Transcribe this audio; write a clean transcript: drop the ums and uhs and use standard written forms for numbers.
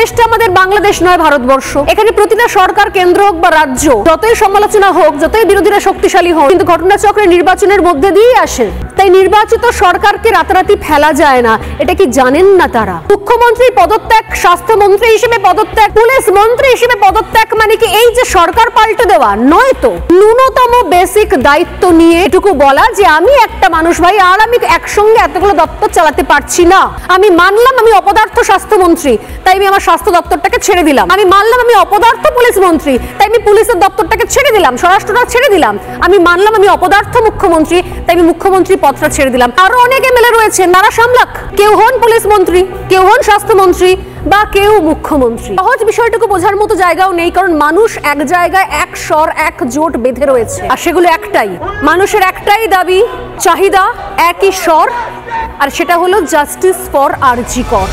দেশটা আমাদের বাংলাদেশ নয়, ভারতবর্ষ। এখানে প্রতিটা সরকার, কেন্দ্র হোক বা রাজ্য, যতই সমালোচনা হোক, যতই বিরোধীরা শক্তিশালী হোক, কিন্তু ঘটনাচক্রে নির্বাচনের মধ্যে দিয়েই আসে। তাই নির্বাচিত সরকারকে রাতারাতি ফেলা যায় না। এটা কি জানেন না তারা? মুখ্যমন্ত্রী পদত্যাগ, স্বাস্থ্যমন্ত্রী হিসেবে পদত্যাগ, পুলিশ মন্ত্রী হিসেবে পদত্যাগ মানে কি এই যে সরকার পাল্টে দেওয়া? নয় তো। ন্যূনতম বেসিক দায়িত্ব নিয়ে এটুকু বলা যে আমি একটা মানুষ ভাই, আর আমি একসঙ্গে এতগুলো দপ্তর চালাতে পারছি না। আমি মানলাম আমি অপদার্থ স্বাস্থ্যমন্ত্রী, তাই আমি আমার স্বাস্থ্য দপ্তরটাকে ছেড়ে দিলাম। আমি মানলাম আমি অপদার্থ পুলিশ মন্ত্রী, তাই আমি পুলিশের দপ্তরটাকে ছেড়ে দিলাম, স্বরাষ্ট্রটা ছেড়ে দিলাম। আমি মানলাম আমি অপদার্থ মুখ্যমন্ত্রী, তাই আমি মুখ্যমন্ত্রী পদটা ছেড়ে দিলাম। আরো অনেক এমএলএ রয়েছেন, নারা সামলাক। কেউ হন পুলিশ মন্ত্রী, কেউ হন স্বাস্থ্যমন্ত্রী, বা কেউ মুখ্যমন্ত্রী। সহজ বিষয়টুকু বোঝার মতো জায়গাও নেই, কারণ মানুষ এক জায়গায় এক স্বর, এক জোট বেঁধে রয়েছে, আর সেগুলো একটাই। মানুষের একটাই দাবি, চাহিদা, একই স্বর, আর সেটা হলো জাস্টিস ফর আরজি কর।